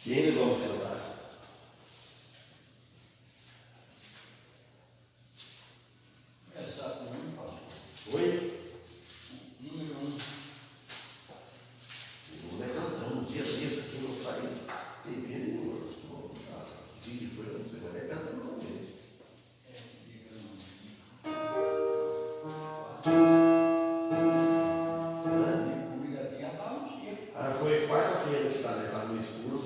Quem levou o celular? Essa não passou. Oi? Número 1. Eu vou cantando um dia desse aqui, não sai TV nenhuma. Vídeo foi, não sei, mas é cantando não mesmo. Ah, foi quarta-feira que estava no escuro.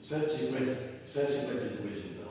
152 então.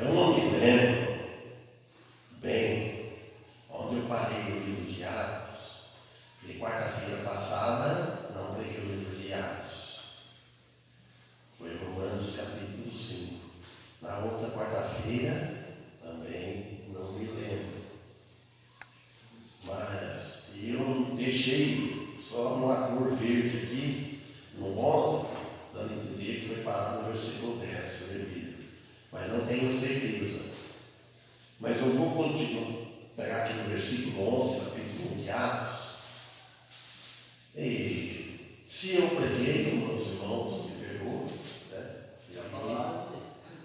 Eu não me lembro bem onde eu parei o livro de Atos, porque quarta-feira passada não preguei o livro de Atos. Foi Romanos capítulo 5. Na outra quarta-feira também não me lembro. Mas eu deixei só uma cor verde aqui, no 11, dando a entender que foi parar no versículo 10, vermelho. mas não tenho certeza. Mas eu vou continuar, pegar aqui no versículo 11, capítulo 1 de Atos. E se eu preguei, meus irmãos, me perdoem, né? A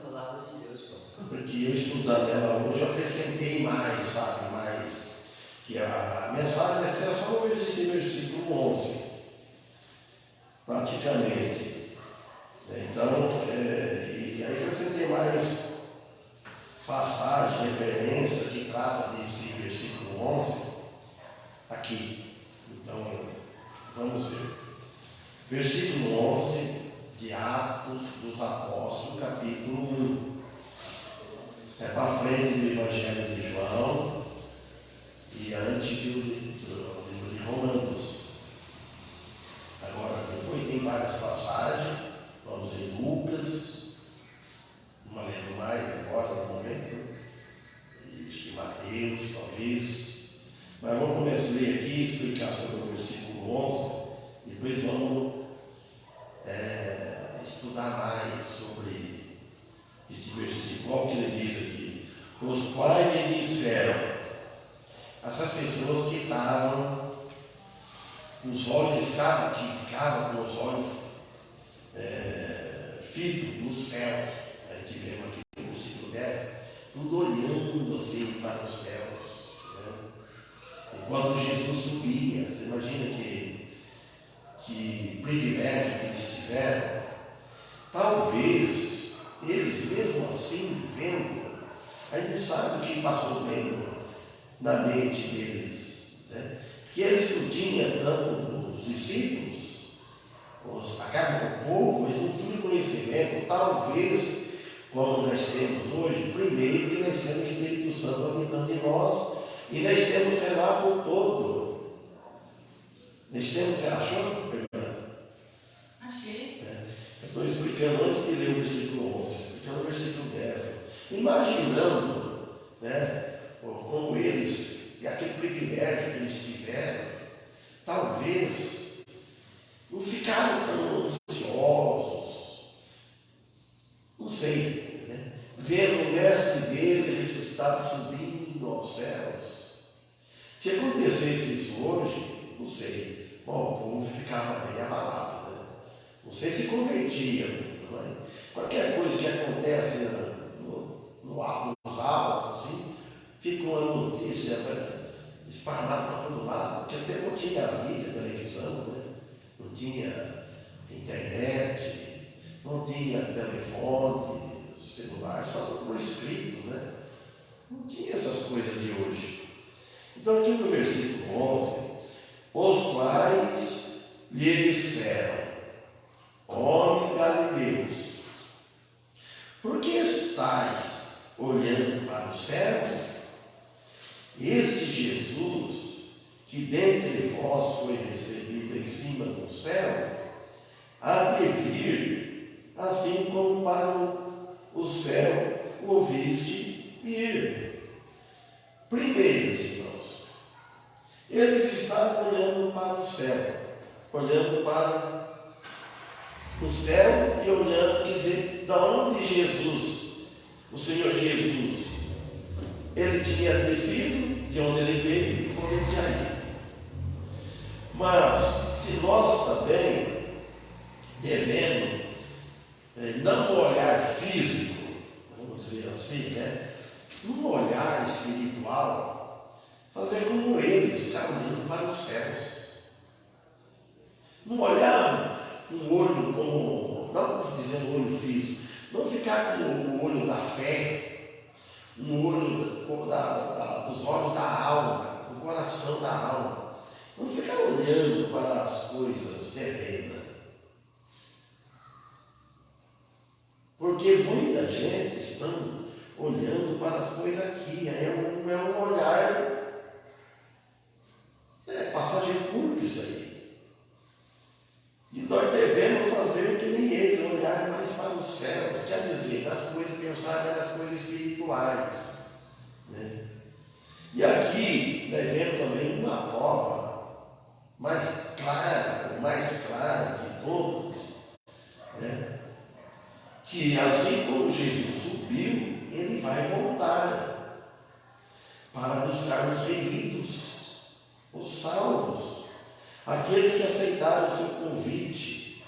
palavra de Deus, pastor. Porque eu estudando ela hoje, eu acrescentei mais, sabe? Mais. Que a mensagem vai ser só esse versículo 11, praticamente. Então, e aí acrescentei mais passagem, referência que trata desse versículo 11 aqui. Então, vamos ver. Versículo 11 de Atos dos Apóstolos, capítulo 1. É para frente do Evangelho de João e antes do livro de Romanos. Agora, depois tem várias passagens. Vamos em Lucas, não lembro mais agora no momento, e Mateus, talvez. Mas vamos começar a ler aqui e explicar sobre o versículo 11. Depois vamos estudar mais sobre este versículo. Olha o que ele diz aqui. Os quais lhe disseram, essas pessoas que estavam, os olhos que ficavam com os olhos fitos nos céus. A gente vê aqui no versículo 10, tudo olhando assim para os céus, né? Enquanto Jesus subia. Você imagina que privilégio que eles tiveram. Talvez eles mesmo assim vendo, a gente não sabe o que passou dentro na mente deles, né? Que eles não tinham tanto os discípulos, o povo, eles não tinham conhecimento, talvez, como nós temos hoje. Primeiro que nós temos o Espírito Santo habitando em nós, e nós temos relato todo. Nós temos relação. Achei. Eu estou explicando antes de ler o versículo 11, explicando o versículo 10. Imaginando, né, como eles, e aquele privilégio que eles tiveram, talvez não ficaram tão ansiosos, não sei, né? Vendo o mestre dele ressuscitado subindo aos céus. Se acontecesse isso hoje, não sei, bom, o povo ficava bem abalado, né? Não sei se convertia muito, mas qualquer coisa que acontece nos altos, assim, fica uma notícia esparramada para todo lado, porque até não tinha mídia, televisão, né? Não tinha internet, não tinha telefone, celular, só por escrito, né? Não tinha essas coisas de hoje. Então aqui no versículo 11, os quais lhe disseram, homens galileus, por que estáis olhando para o céu? Este Jesus, que dentre vós foi recebido em cima do céu, há de vir, assim como para o céu o viste ir. Primeiro, irmãos, eles estavam olhando para o céu, olhando para o céu e olhando, quer dizer, da onde Jesus, o Senhor Jesus, ele tinha descido, de onde ele veio e onde ele tinha ido. Mas, se nós também devemos, não no olhar físico, vamos dizer assim, né? No olhar espiritual, fazer como eles, ficar olhando para os céus. Não olhar com o olho como, não dizendo olho físico, não ficar com o olho da fé, no olho dos olhos da alma, do coração da alma. Não ficar olhando para as coisas terrenas. Porque muita gente está olhando para as coisas aqui. É um olhar passagem curta isso aí. E nós devemos fazer que nem ele, olhar mais para os céus, quer dizer, nas coisas, pensar nas coisas espirituais, né? E aqui nós vemos também uma prova mais clara de todos, né? Que assim como Jesus subiu, ele vai voltar para buscar os remidos, os salvos, aqueles que aceitaram o seu convite.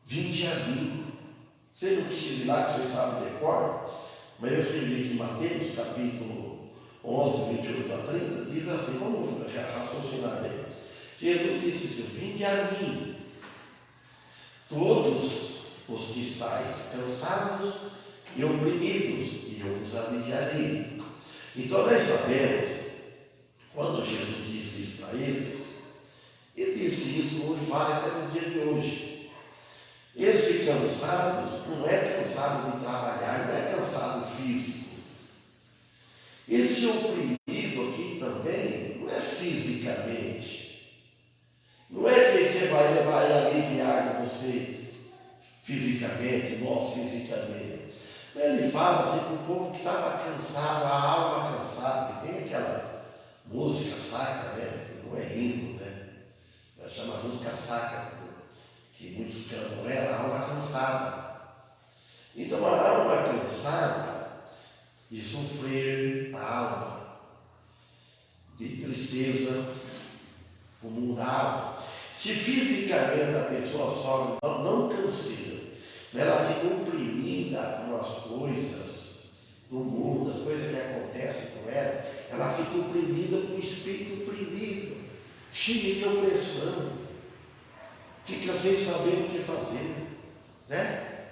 Vinde a mim. Você não precisa ir lá, que você sabe de cor, mas eu escrevi aqui em Mateus, capítulo 11, 28 a 30, diz assim, vamos raciocinar bem. Jesus disse assim, vinde a mim, todos os que estáis cansados e oprimidos, e eu vos aliviarei. Então nós sabemos, quando Jesus disse isso para eles, ele disse isso hoje, vale até no dia de hoje. Esse cansados não é cansado de trabalhar, não é cansado físico. Esse oprimido aqui também não é fisicamente. Não é que você vai aliviar você fisicamente, nós fisicamente. Ele fala assim para o povo que estava cansado, a alma cansada, que tem aquela música sacra, né? Que não é hino, né? Ela chama música sacra, que muitos cantam ela, a alma cansada. Então a alma cansada de sofrer, a alma de tristeza, o mundado. Se fisicamente a pessoa sofre, não canseira, mas ela fica oprimida com as coisas do mundo, as coisas que acontecem com ela fica oprimida com o espírito oprimido, cheia de opressão. Fica sem saber o que fazer, né?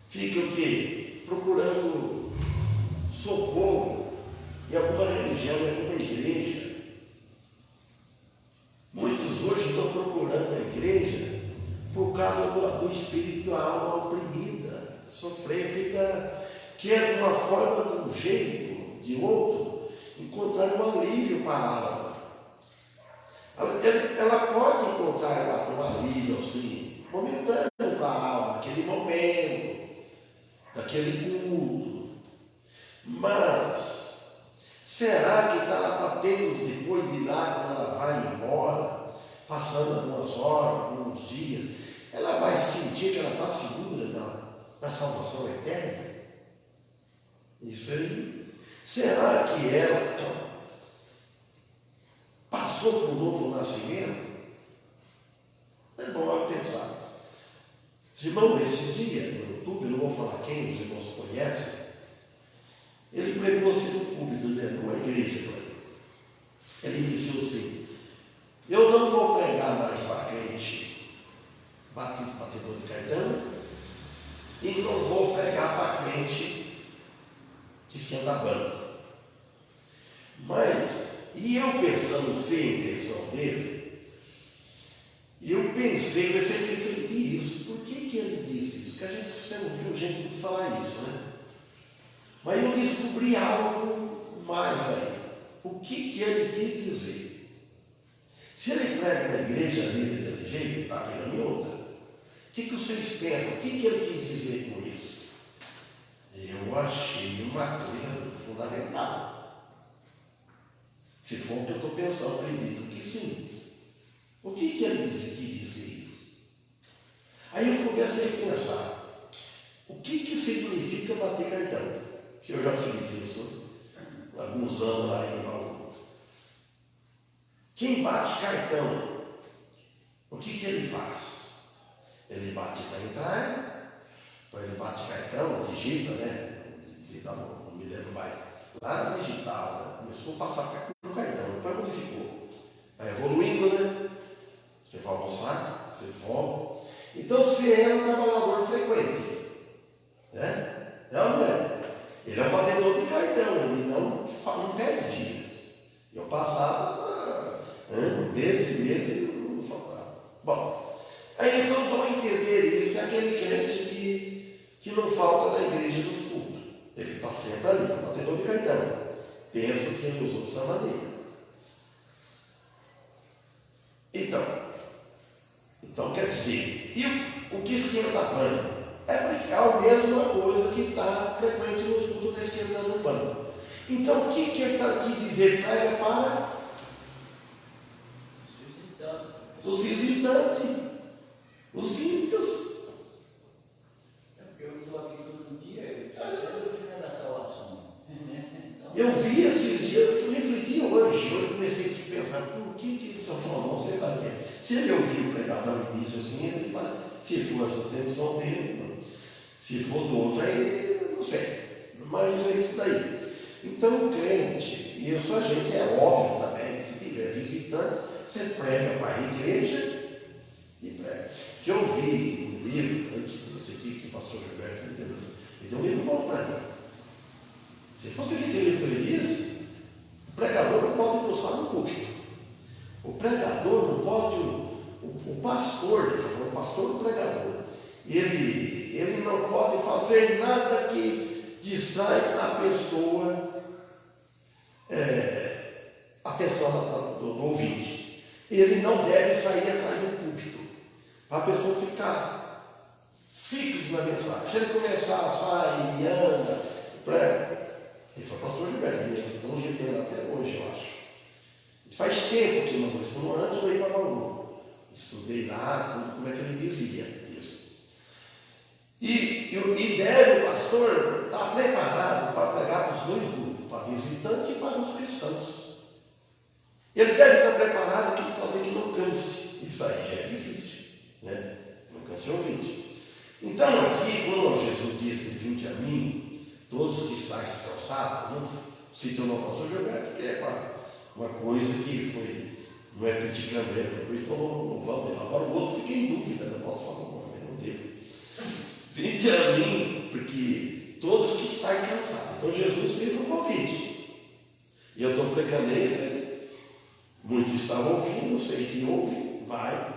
Fica o quê? Procurando socorro em alguma religião, em alguma igreja. Muitos hoje estão procurando a igreja por causa do espírito, da alma oprimida, sofrer, quer de uma forma, de um jeito, de outro, encontrar um alívio para a alma. Ela pode encontrar um alívio assim, momentâneo para a alma, aquele momento, daquele culto. Mas será que ela está tendo depois de lá, quando ela vai embora, passando algumas horas, alguns dias, ela vai sentir que ela está segura da salvação eterna? Isso aí. Será que ela passou por um novo nascimento? É bom pensar. Irmão, esses dias no YouTube, não vou falar quem, os irmãos conhecem, ele pregou assim no púlpito, né, numa igreja para ele. Ele disse assim, eu não vou pregar mais para crente batedor de cartão, e não vou pregar para crente que esquenta banco. Mas, e eu pensando sem a intenção dele, eu pensei, comecei a refletir isso. Por que ele disse isso? Porque a gente precisa ouvir gente muito falar isso, né? Mas eu descobri algo mais aí. O que ele quis dizer? Se ele prega na igreja livre de jeito, ele está pregando em outra. O que vocês pensam? O que ele quis dizer com isso? Eu achei uma coisa fundamental. Se for o que eu estou pensando, acredito que sim. O que ele quis dizer isso? Aí eu comecei a pensar, o que significa bater cartão? Que eu já fiz isso há alguns anos lá em Bauru. Quem bate cartão, o que ele faz? Ele bate para entrar, então ele bate cartão, digita, né? Não me lembro mais. Lá na digital, né? Começou a passar no cartão, depois modificou. Vai evoluindo, né? Você vai almoçar, você volta. Então você é um trabalhador frequente, né? Não é? Ele é um batedor de cartão, ele não perde dias. Eu passava meses e meses e não faltava. Bom, aí então vão entender isso, que é aquele crente que não falta da igreja dos cultos. Ele está sempre ali, um batedor de cartão. Penso que ele usou dessa maneira. Então quer dizer, e o que esquenta pano? É praticar a mesma coisa que está frequente nos cultos, está esquentando o pano. Então o que ele está aqui dizer? Prega para os visitantes, os ímpios. É porque eu estou aqui todo Se ele ouvir o pregador no início assim, ele vai, se for essa atenção dele, se for do outro, aí não sei. Mas é isso daí. Então o crente, e isso a gente é óbvio também, se tiver visitante, você prega para a igreja e prega. Que eu vi um livro, antes de você aqui, que o pastor Gilberto me deu um livro bom para mim. Se fosse aquele livro que ele disse, o pregador não pode postar no púlpito. O pregador não pode, o pastor, o pastor do pregador, ele não pode fazer nada que distrai a pessoa, a atenção do ouvinte. Ele não deve sair atrás do púlpito, para a pessoa ficar fixo na mensagem. Se ele começar a sair e anda, prega. Esse é o pastor Gilberto, então ele tem até hoje, eu acho. Faz tempo que eu não vou estudar, antes eu ia para Bauru. Estudei lá, como é que ele dizia isso. E deve o pastor estar preparado para pregar para os dois grupos, para visitante e para os cristãos. Ele deve estar preparado para fazer que não canse. Isso aí já é difícil, né? Não canse o ouvinte. Então aqui, quando Jesus disse, vinde a mim, todos que estáis cansados, não citam o pastor Gilberto, que é uma coisa que foi, não é criticando ele, eu estou louvando ele. Agora o outro fica em dúvida, não posso falar o nome, não dele. Vinde a mim, porque todos que estão cansados. Então Jesus fez um convite. E eu estou pregando ele, muitos estavam ouvindo, eu sei que ouve, vai,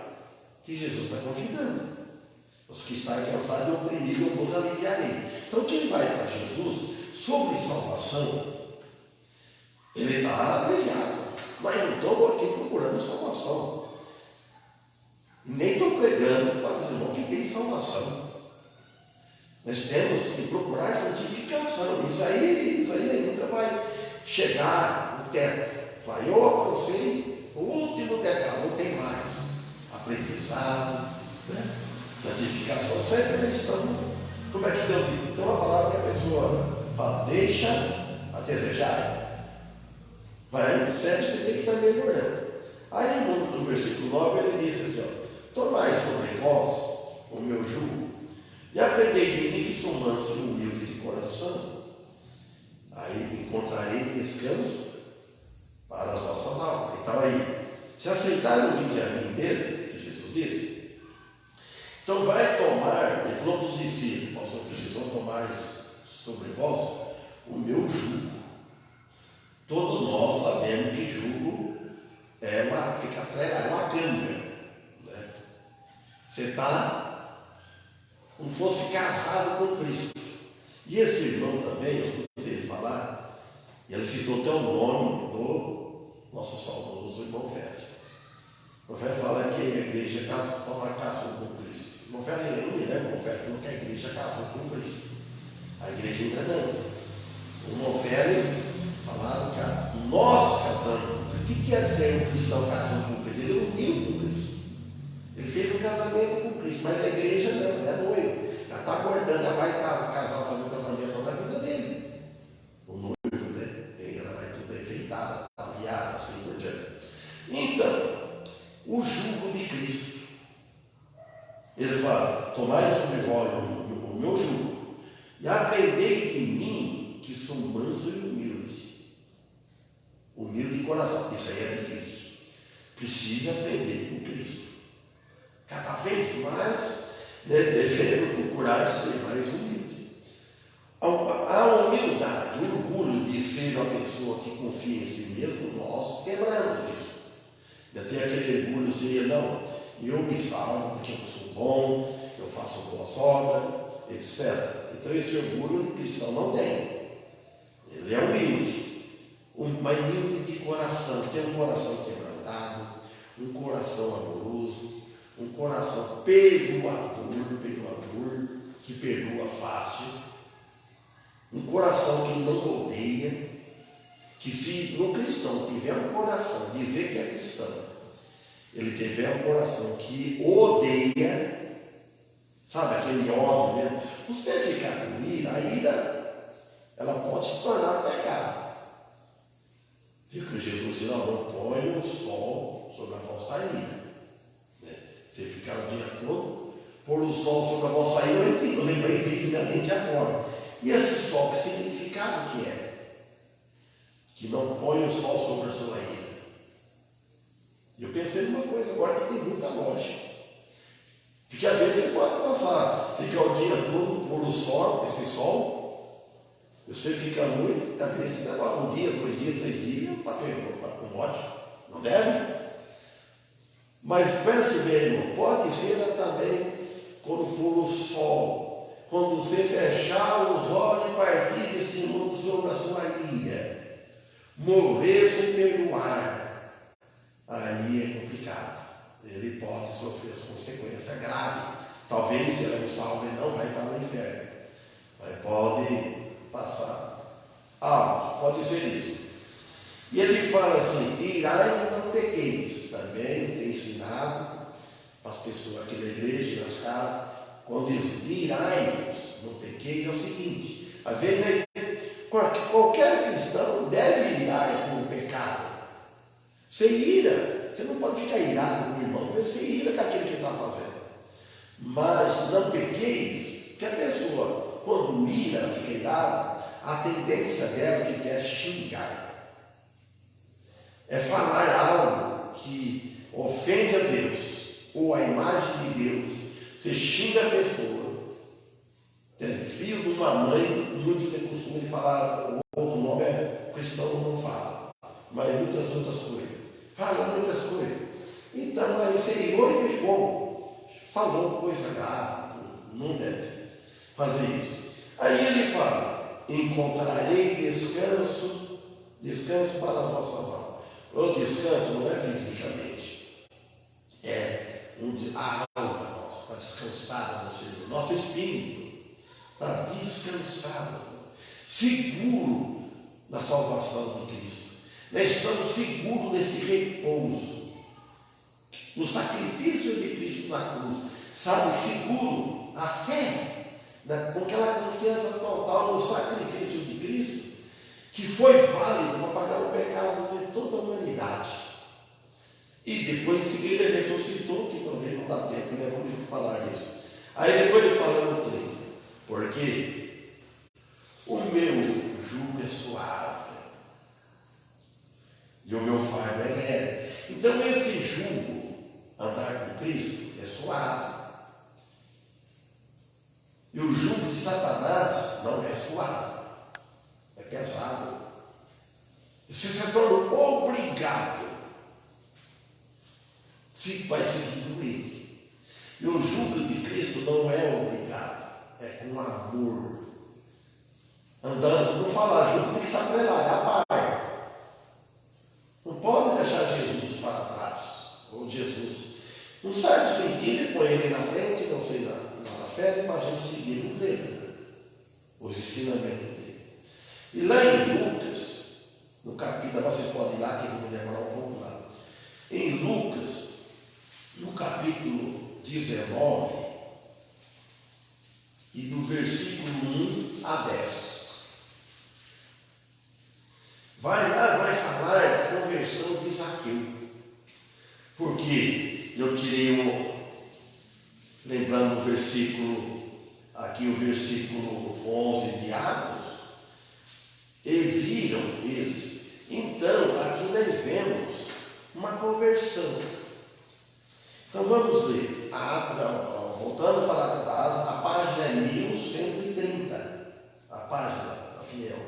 que Jesus está convidando. Os que estão cansados e oprimidos, eu vos aliviarei. Então quem vai para Jesus sobre salvação, ele está aliviado. Mas não estou aqui procurando salvação. Nem estou pregando para os irmãos que tem salvação. Nós temos que procurar santificação. Isso aí nunca vai chegar no teto. Vai, eu alcancei o último degrau, não tem mais. Aprendizado, né? Santificação, sempre nós estamos. Como é que tem? Então a palavra que a pessoa fala, deixa a desejar. Vai, sério, você tem que estar melhorando. Aí no versículo 9 ele diz assim, tomai sobre vós o meu jugo, e aprendei de mim que sou manso e humilde de coração, aí encontrarei descanso para as vossas almas. Então aí, se aceitarem o vinde a mim mesmo, que Jesus disse, então vai tomar, ele falou para os discípulos, vocês vão tomar sobre vós o meu jugo. Todos nós sabemos que jugo fica atrelado, é uma canga. Né? Você está como se fosse casado com Cristo. E esse irmão também, eu escutei ele falar, e ele citou até o nome do nosso saudoso irmão Félix. O irmão Félix fala que a igreja casou com Cristo. O irmão Félix, eu não me lembro, o irmão Félix falou que a igreja casou com Cristo. A igreja ainda não. O irmão Félix falaram que nós casamos. O que quer dizer um cristão casando com Cristo? Ele uniu com Cristo. Ele fez um casamento com Cristo, mas a igreja não, ele é noivo. Ela está aguardando, ela vai casar, fazer um casamento só na vida dele. O noivo, né? E ela vai tudo enfeitada, aliada, assim por diante. Então, o jugo de Cristo. Ele fala, tomai sobre vós o meu jugo, e aprendei de mim, que sou manso e humilde. Humilde de coração. Isso aí é difícil. Precisa aprender com Cristo. Cada vez mais, né, devemos procurar ser mais humilde. A humildade, o orgulho de ser uma pessoa que confia em si mesmo, nós quebramos isso. Ainda tem aquele orgulho de não, eu me salvo porque eu sou bom, eu faço boas obras, etc. Então esse orgulho o cristão não tem. Ele é humilde. Mas humilde de coração, tem um coração quebrantado, um coração amoroso, um coração perdoador, que perdoa fácil, um coração que não odeia, que se no cristão tiver um coração, dizer que é cristão, ele tiver um coração que odeia, sabe, aquele ódio mesmo, você ficar com ira, a ira, ela pode se tornar pecado. Viu que Jesus disse, não põe o sol sobre a vossa ira. pôr o sol sobre a vossa ilha, eu lembrei visivamente agora. E esse sol, que significado que é? Que não põe o sol sobre a sua ilha. Eu pensei numa coisa agora que tem muita lógica. Porque às vezes você pode passar, ficar o dia todo pôr o sol, esse sol, você fica muito, às vezes você leva um dia, 2 dias, 3 dias, para um ótimo, não deve? Mas pense bem, irmão, pode ser também quando pôr o sol, quando você fechar os olhos e partir deste mundo sobre a sua ilha, morrer sem perdoar, aí é complicado. Ele pode sofrer as consequências graves. Talvez, se ele é um salvo, ele não vai para o inferno, mas pode passar algo, pode ser isso. E ele fala assim: irai e não pequeis. Também tem ensinado para as pessoas aqui na igreja e nas casas, quando diz irai, não pequeis, é o seguinte: às vezes qualquer cristão deve irar com o pecado. Você ira, você não pode ficar irado com o irmão, mas você ira com aquilo que ele está fazendo. Mas não pequeis, que a pessoa, quando ira, fica irada, a tendência dela que é xingar, é falar algo que ofende a Deus, ou a imagem de Deus. Você xinga a pessoa. Filho de uma mãe, muitos têm costume de falar, o outro nome é cristão, não fala, mas muitas outras coisas. Fala muitas coisas. Então aí você irou e pegou, falou coisa grave, não deve fazer isso. Aí ele fala: encontrarei descanso para as vossas almas. O descanso não é fisicamente, é a alma nossa está descansada no Senhor, nosso espírito está descansado, seguro na salvação de Cristo. Nós estamos seguros nesse repouso, no sacrifício de Cristo na cruz, sabe, seguro, a fé, com aquela confiança total no sacrifício de Cristo, que foi válido para pagar o pecado de toda a humanidade. E depois em seguida ele ressuscitou, que talvez não dá tempo, né? Vamos falar disso. Aí depois ele fala no 30, porque o meu jugo é suave e o meu fardo é leve. Então esse jugo, andar com Cristo, é suave. E o jugo de Satanás não é suave, é pesado. Você se torna obrigado, vai seguindo ele. E o jugo de Cristo não é obrigado, é com amor. Andando, não falar jugo, tem que estar atrelado, é a par. Não pode deixar Jesus para trás, ou Jesus. Num certo sentido, ele põe ele na frente, não sei na fé, para a gente seguir os dele, os ensinamentos dele. E lá em Lucas, no capítulo, vocês podem ir lá, que eu vou demorar um pouco lá. Em Lucas, no capítulo 19, e do versículo 1 a 10. Vai lá, vai falar da conversão de Zaqueu. Porque eu tirei lembrando o versículo, aqui o versículo 11 de Atos, e viram eles. Então, aqui nós vemos uma conversão. Então vamos ler, voltando para trás, a página é 1130, a página da Fiel.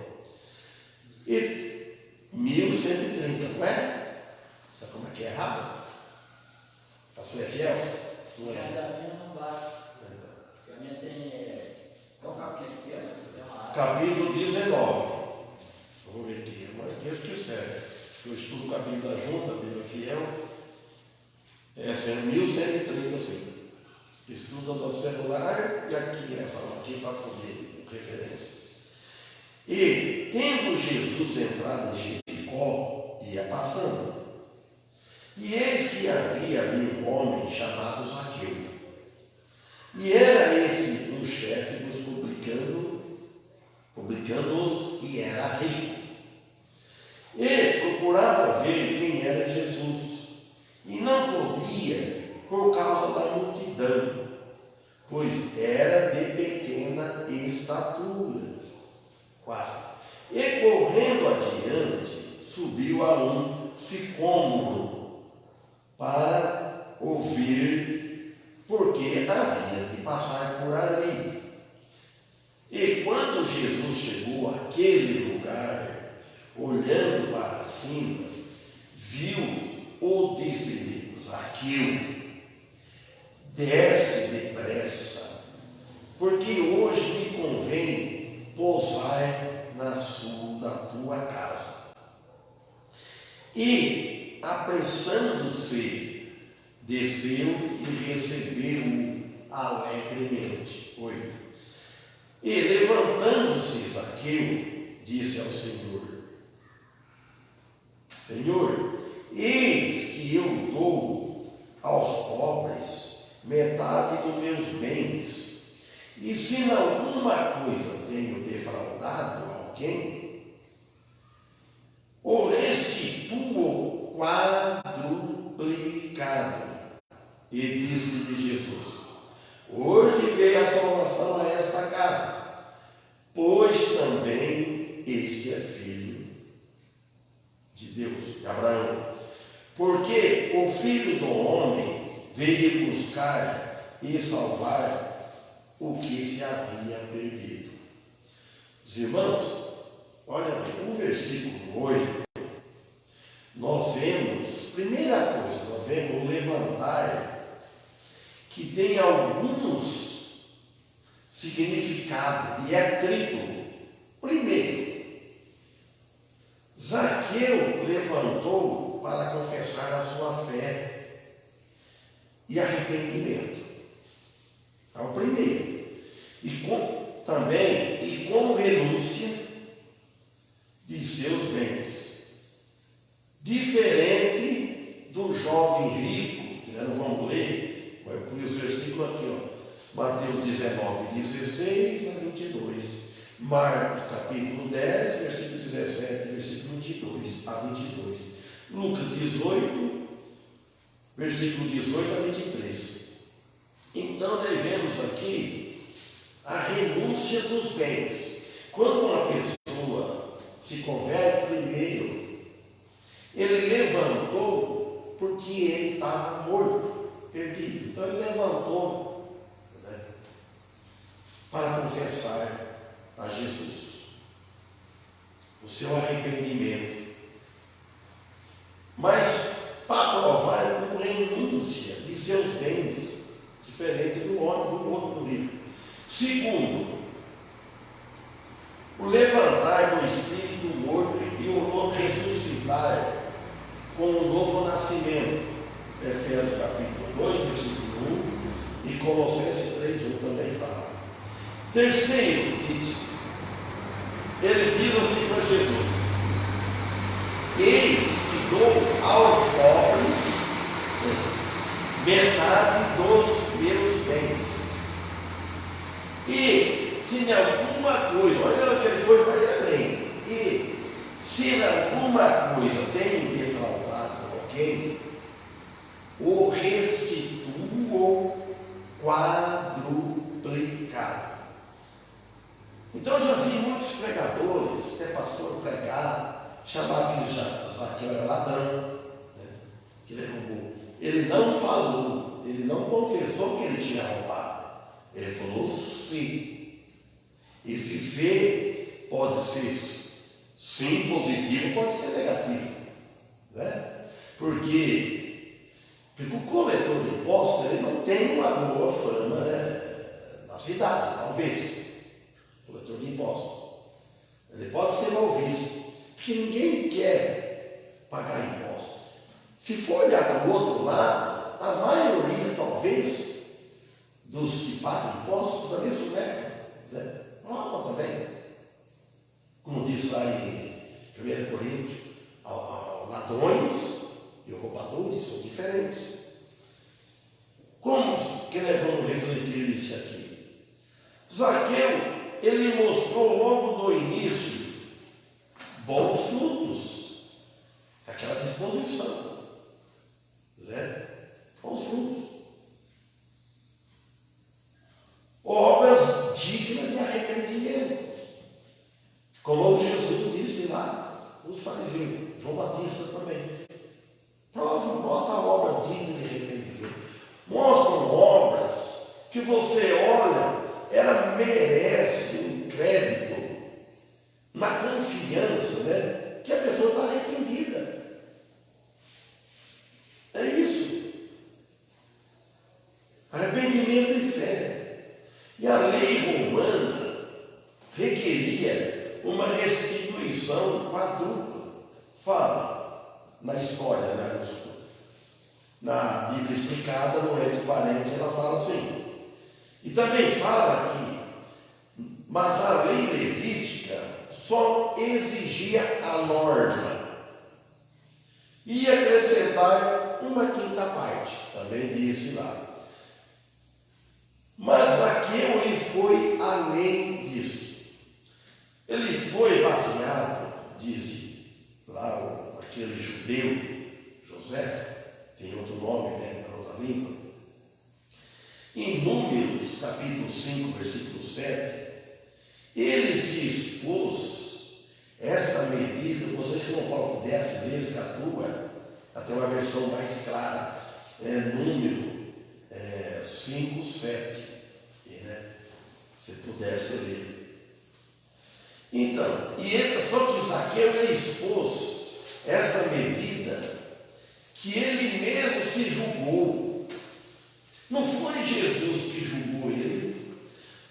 E 1130, não é? Sabe como é que é errado? A sua é Fiel? Não é? A minha não bate. Porque a minha tem. Qual capítulo que é? Você tem uma. Capítulo 19. Vou ver aqui, mas Deus que serve. Eu estudo o capítulo da Junta, a Bíblia Fiel. Essa é 1130, sim. Estuda no celular e aqui, essa aqui para poder referência. E, tendo Jesus entrado em Jericó, ia passando. E eis que havia ali um homem chamado Zaqueu. E era esse um chefe dos publicanos, e era rico. E procurava ver quem era Jesus. E não podia, por causa da multidão, pois era de pequena estatura. 4. E correndo adiante, subiu a um sicômoro para ouvir, porque havia de passar por ali. E quando Jesus chegou àquele lugar, olhando para cima, viu-o, disse-lhe: Zaqueu, desce depressa, porque hoje me convém pousar na tua casa. E, apressando-se, desceu e recebeu-o alegremente. 8. E, levantando-se Zaqueu, disse ao Senhor: Senhor, eis que eu dou aos pobres metade dos meus bens, e se em alguma coisa tenho defraudado alguém, o restituo quadruplicado. E disse-lhe Jesus: Hoje veio a salvação a esta casa, pois também este é filho de Deus, de Abraão. Porque o Filho do Homem veio buscar e salvar o que se havia perdido. Os irmãos, olha bem, o versículo 8, nós vemos, primeira coisa, nós vemos o levantar, que tem alguns significados, e é triplo. Primeiro, Zaqueu levantou para confessar a sua fé e arrependimento. É o primeiro. E com renúncia de seus bens. Diferente do jovem rico, nós vamos ler, eu pus o versículo aqui, Mateus 19, 16 a 22. Marcos capítulo 10, versículo 17, versículo 22 a 22. Lucas 18, versículo 18 a 23. Então, nós vemos aqui a renúncia dos bens. Quando uma pessoa se converte, primeiro, ele levantou porque ele estava morto, perdido. Então, ele levantou, né, para confessar a Jesus o seu arrependimento. Mas, para provar com renúncia de seus bens, diferente do homem, do outro, do rico. Segundo, o levantar do espírito morto e o ressuscitar com um novo nascimento. Efésios capítulo 2, versículo 1 e Colossenses 3, 1 também fala. Terceiro, ele diz assim para Jesus: eis que dou aos pobres metade dos meus bens. E se em alguma coisa, olha que ele foi para além, e se em alguma coisa tenho defraudado alguém, o restituo quadruplicado. Então eu já vi muitos pregadores, até pastor pregar, chamar que Zaqueu era ladrão, né, que ele roubou. Ele não falou, ele não confessou que ele tinha roubado. Ele falou sim. Esse ser pode ser sim positivo, pode ser negativo, né? Porque o coletor de impostos, ele não tem uma boa fama, né, na cidade, talvez. Coletor de impostos. Ele pode ser mal visto, porque ninguém quer pagar imposto. Se for olhar para o outro lado, a maioria, talvez, dos que pagam impostos também sonegam, né? Roubam também. Como diz lá em 1 Coríntios, ladrões e roubadores são diferentes. Como que nós vamos refletir nisso aqui? Zaqueu, ele mostrou logo no início bons frutos, aquela disposição, né? Bons frutos. você olha, ela merece um crédito na confiança, né? Que a pessoa está arrependida. É isso. Arrependimento e fé. E a lei romana requeria uma restituição quadrupla. Fala na história, né? Na Bíblia explicada, no Ex Parente, ela fala assim. E também fala que, mas a lei levítica só exigia a norma e acrescentar uma quinta parte, também disse lá. Mas aquele ele foi além disso. Ele foi baseado, diz lá aquele judeu, José, tem outro nome, né, na outra língua. Em Números, capítulo 5, versículo 7, ele se expôs esta medida, vocês que não colocam 10 vezes que atua, até uma versão mais clara, Número 5, 7, né, se pudesse ler. Então, só que Zaqueu ele expôs esta medida que ele mesmo se julgou. Não foi Jesus que julgou ele,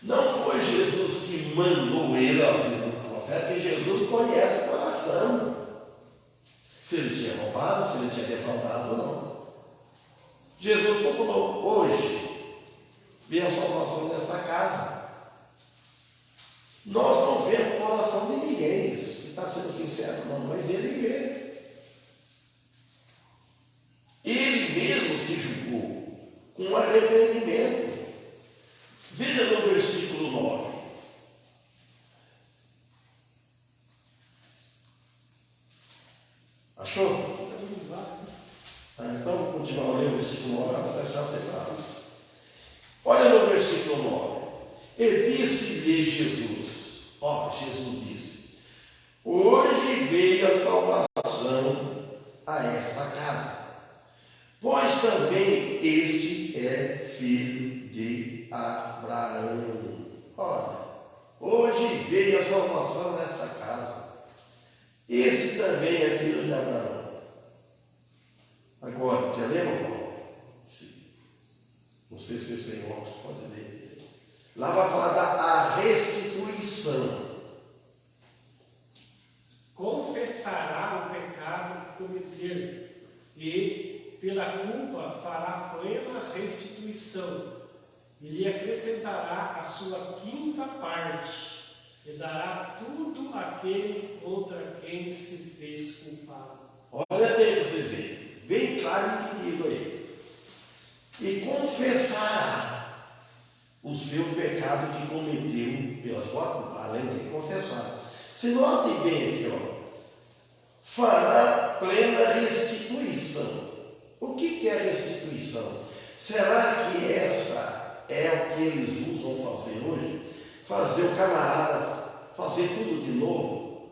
não foi Jesus que mandou ele ao profeta, porque Jesus conhece o coração. Se ele tinha roubado, se ele tinha defraudado ou não. Jesus só falou, hoje, vem a salvação desta casa. Nós não vemos o coração de ninguém, se está sendo sincero, não vai ver e ver. Ele mesmo se julgou com arrependimento. Veja no versículo 9. Achou? Então vou continuar a ler o versículo 9, para já separado. Olha no versículo 9. E disse-lhe Jesus, Jesus disse, hoje veio a salvação a esta casa, pois também este é filho de Abraão. Olha, hoje veio a salvação nesta casa. Este também é filho de Abraão. Agora, quer ler, Paulo? Não sei se esse em óculos pode ler. Lá vai falar da restituição. Confessará o pecado que cometer e, pela culpa, fará plena restituição, e lhe acrescentará a sua quinta parte, e dará tudo àquele contra quem se fez culpado. Olha bem para vocês verem, bem claro entendido aí. E confessará o seu pecado que cometeu pela sua culpa, além de confessar. Se notem bem aqui, fará plena restituição. O que é restituição? Será que essa é o que eles usam fazer hoje? Fazer o camarada fazer tudo de novo?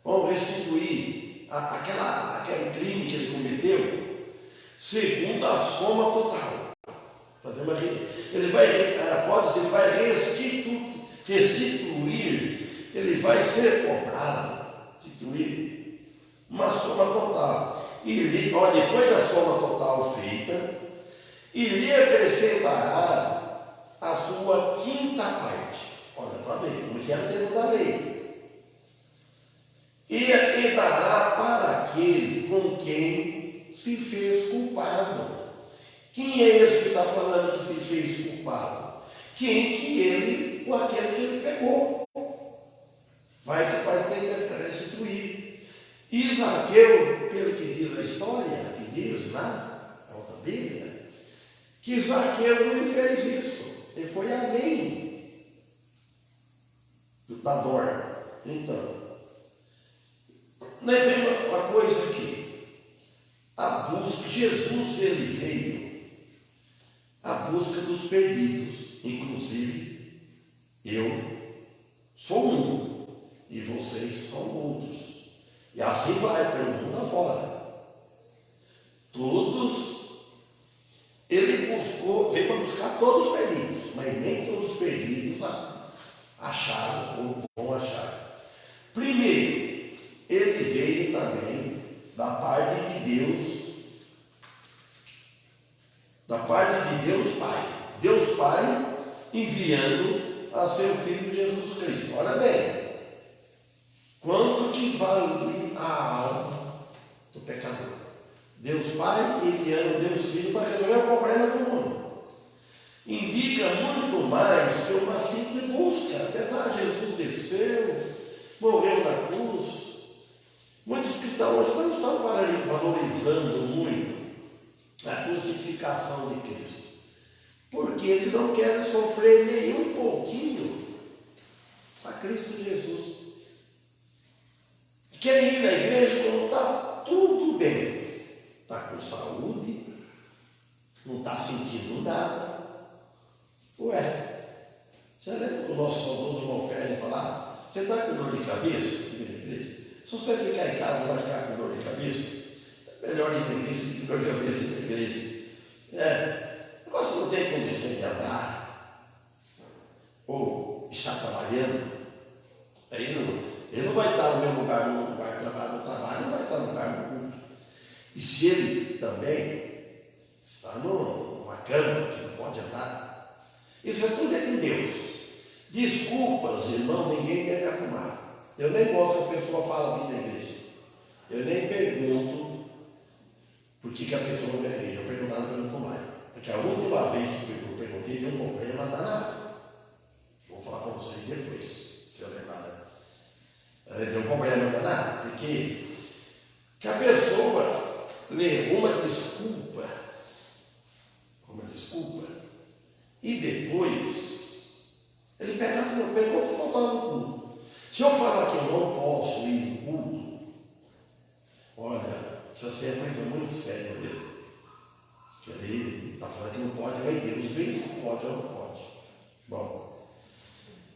Vão restituir aquele crime que ele cometeu segundo a soma total. Fazer uma, ele vai restituir, ele vai ser cobrado, restituir uma soma total. E depois da soma total feita, e lhe acrescentará a sua quinta parte. Olha para a lei, como que é o termo da lei. E dará para aquele com quem se fez culpado. Quem é esse que está falando que se fez culpado? Quem que ele, ou aquele que ele pegou. Vai ter que restituir. E Zaqueu, pelo que diz a história, que diz lá na outra Bíblia, que Zaqueu não fez isso. Ele foi além da norma. Então, nós vemos uma coisa aqui. A busca, Jesus ele veio à busca dos perdidos. Inclusive, eu sou um e vocês são outros. E assim vai pelo mundo afora. Todos ele veio para buscar todos os perdidos, mas nem todos os perdidos acharam ou vão achar. Primeiro, ele veio também da parte de Deus Pai. Deus Pai enviando a seu Filho Jesus Cristo. Olha bem, quanto que vale a alma do pecador? Deus Pai enviando Deus Filho para resolver o problema do mundo. Indica muito mais que uma simples busca. Apesar de Jesus desceu, morreu na cruz, muitos cristãos hoje não estão valorizando muito a crucificação de Cristo, porque eles não querem sofrer nem um pouquinho a Cristo Jesus. Querem ir na igreja quando está tudo bem, está com saúde, não está sentindo nada. Ué, você lembra o nosso saudoso irmão Félix falar? Você está com dor de cabeça? Se você ficar em casa, vai ficar com dor de cabeça. É melhor ir na igreja que dor de cabeça na igreja. Negócio não tem condições de andar, ou está trabalhando. Aí ele não vai estar no mesmo lugar, no lugar de trabalho, não vai estar no lugar do culto. E se ele também está numa cama que não pode andar, isso é tudo com Deus. Desculpas, irmão, ninguém deve arrumar. Eu nem gosto que a pessoa fala vir na igreja. Eu nem pergunto por que a pessoa não vem na igreja. Eu perguntava pelo mais. Porque a última vez que eu perguntei de um problema danado. Vou falar para vocês depois, se eu lembrar, né? Deu um problema danado, porque que a pessoa levou uma desculpa, e depois ele pegou e faltava no culto. Se eu falar que eu não posso ir no culto, olha, isso assim é coisa muito séria mesmo. Ele está falando que não pode, mas Deus vê se pode ou não pode. Bom,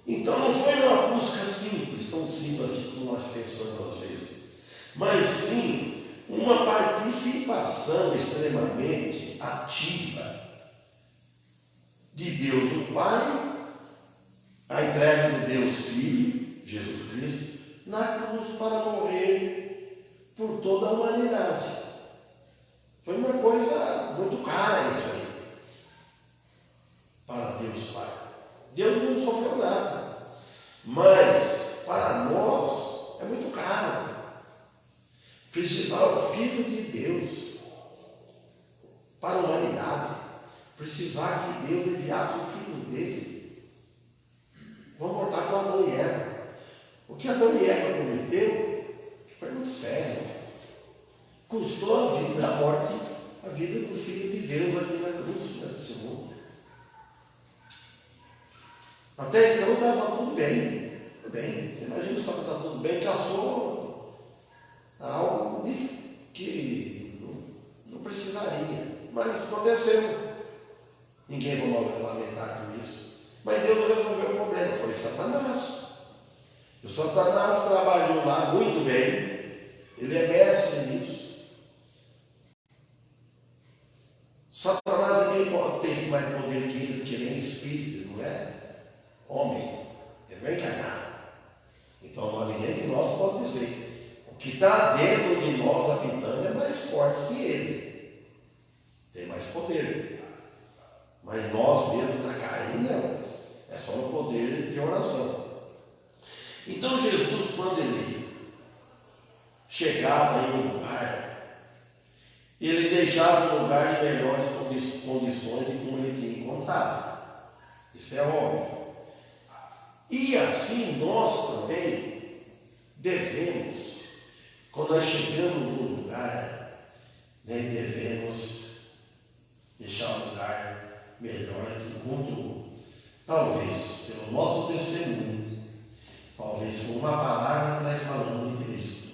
então não foi uma busca simples, tão simples assim como nós pensamos às vezes, mas sim uma participação extremamente ativa de Deus o Pai, a entrega de Deus Filho, Jesus Cristo, na cruz para morrer por toda a humanidade. Foi uma coisa muito cara isso aí, para Deus Pai. Deus não sofreu nada, mas para nós é muito caro precisar o Filho de Deus para a humanidade, precisar que Deus enviasse o Filho dele. Vamos voltar com Adão e Eva. O que Adão e Eva cometeu foi muito sério. Custou a vida, a morte, a vida do Filho de Deus aqui na cruz, nesse mundo. Até então estava tudo bem. Tudo bem. Você imagina só que está tudo bem, caçou algo que não precisaria. Mas aconteceu. Ninguém vai lamentar por isso. Mas Deus resolveu o problema. Foi Satanás. O Satanás trabalhou lá muito bem. Ele é mestre nisso. Satanás ninguém tem mais poder que ele, porque ele é espírito, não é homem. Ele vai encarnar. Então ninguém de nós pode dizer. O que está dentro de nós habitando é mais forte que ele. Tem mais poder. Mas nós mesmos da carne não. É só no poder de oração. Então Jesus, quando ele chegava em um lugar, ele deixava um lugar de melhores condições de como ele tinha encontrado. Isso é óbvio. E assim nós também devemos, quando nós chegamos num lugar, devemos deixar um lugar melhor que enquanto, talvez pelo nosso testemunho, talvez por uma palavra que nós falamos de Cristo,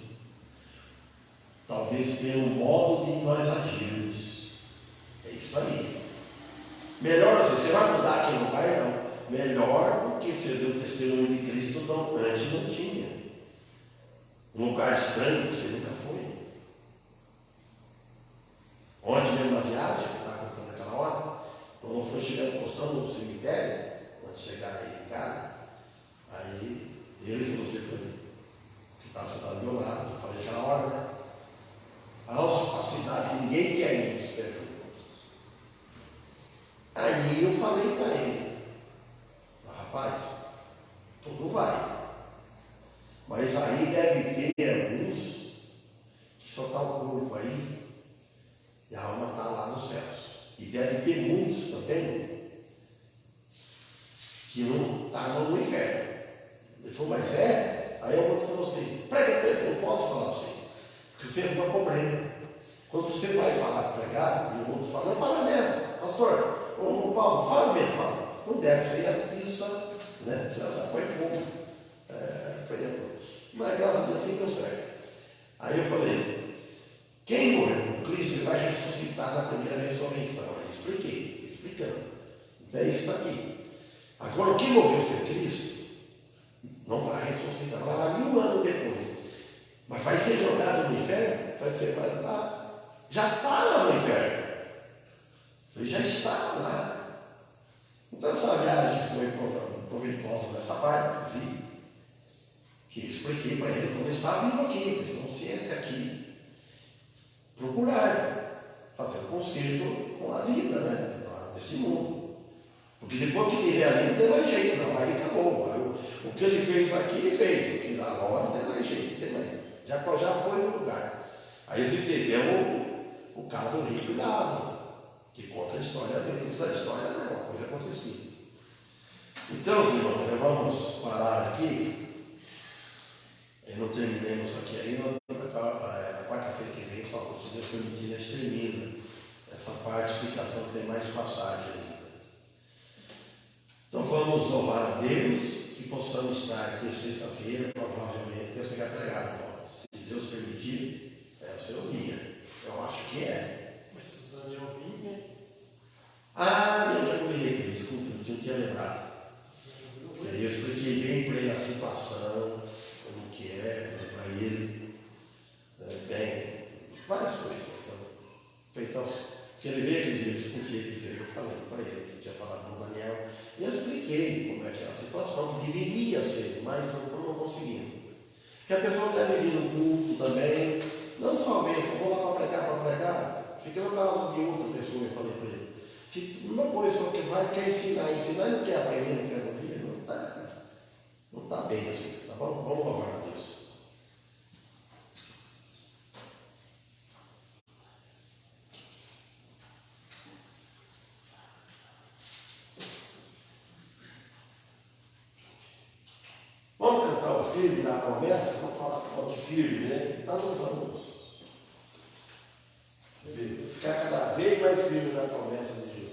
talvez pelo modo de nós agirmos. É isso aí. Melhor assim, você vai mudar aquele lugar? Não. Melhor do que você deu o testemunho de Cristo, não, antes não tinha. Um lugar estranho que você nunca foi. Ontem mesmo na viagem, que eu estava contando aquela hora, Aí eu falei para ele, rapaz, tudo vai. Mas aí deve ter alguns que só está o corpo aí e a alma está lá nos céus. E deve ter muitos também que não está no inferno. Ele falou, mas é? Aí o outro falou assim, prega, não pode falar assim, porque você não compreende. Quando você vai falar, pregar, e o outro fala, não fala mesmo, pastor, ô Paulo, fala mesmo, fala. Não deve ser a pista, né? Você já põe fogo. Mas graças a Deus deu certo. Aí eu falei, quem morreu com Cristo, ele vai ressuscitar na primeira ressurreição. Aí expliquei, explicando. Então é isso aqui. Agora, quem morreu sem Cristo, não vai ressuscitar, vai lá 1000 anos depois. Mas vai ser jogado no inferno? Vai lá. Já está lá no inferno. Ele já está lá. Então essa viagem foi proveitosa nessa parte, vi. Que expliquei para ele como ele está vivo aqui, eles conscientes aqui. Procurar fazer um conserto com a vida, né? Nesse mundo. Porque depois que viver ali não tem mais jeito, não. Aí acabou. Aí, o que ele fez aqui, ele fez. O que agora não tem mais jeito, não tem mais. Já foi no lugar. Aí eles entenderam o caso do rico e Lázaro, que conta a história deles. A história não é uma coisa acontecida. Então, irmãos, vamos parar aqui. E não terminemos aqui ainda. Na quarta-feira que vem, se Deus permitir, nós termina essa parte, explicação, tem mais passagem ainda. Então vamos louvar a Deus, que possamos estar aqui sexta-feira, provavelmente eu sei pregar, irmão. Se Deus permitir, é o seu dia. Eu acho que é. Mas se o Daniel vir, né? Eu já combinei, desculpa, não tinha lembrado. E aí eu expliquei bem para ele a situação, como que é, para ele, bem, várias coisas. Então, porque ele veio aquele dia, desconfiei que veio, eu falei para ele, que tinha falado com o Daniel, e eu expliquei como é que é a situação, que deveria ser, mas eu não consegui. Que a pessoa deve vir no culto também, não só ver, só vou lá para pregar, fica no caso de outra pessoa, eu falei para ele. Uma coisa só que vai, quer ensinar e não quer aprender, não quer ouvir, não está bem assim, tá bom? Vamos louvar a Deus. Vamos cantar o filho da promessa, vamos falar de filho, né? Então nós vamos ficar cada vez mais firme na promessa de Jesus.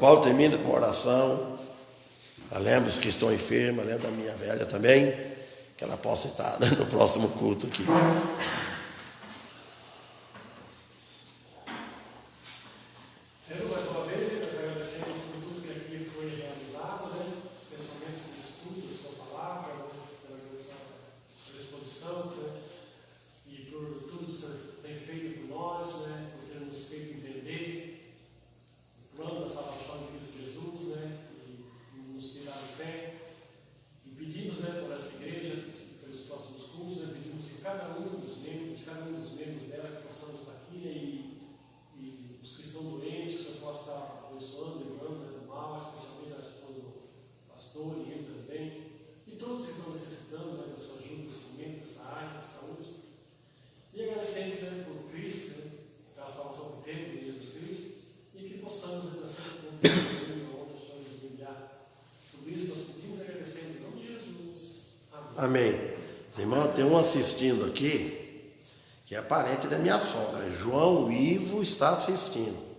Paulo termina com oração. Lembra os que estão enfermos, lembra da minha velha também, que ela possa estar no próximo culto aqui. Senhor, mais uma vez, nós agradecemos por tudo que aqui foi realizado, né? Especialmente pelo estudo da sua palavra, né? pela exposição, né? E por tudo que o Senhor tem feito por nós, né? Por ter nos feito entender o plano da salvação de Cristo Jesus, né? E nos ter dado fé. E pedimos, né, por essa igreja, pelos próximos cursos, né? Pedimos que cada um dos membros dela que possamos estar aqui, né? E os que estão doentes, que o Senhor possa estar abençoando, livrando, né, do mal, especialmente a esposa do pastor e ele também, e todos que estão necessitando, né, da sua ajuda nesse momento, nessa área, da saúde. E agradecemos, né, por Cristo, né, pela salvação que temos em Jesus Cristo, e que possamos, né, sempre contribuir onde o Senhor nos enviar. Tudo isso nós pedimos e agradecemos em nome de Jesus. Amém. Amém. Os irmãos, tem um assistindo aqui, que é parente da minha sogra. João Ivo está assistindo.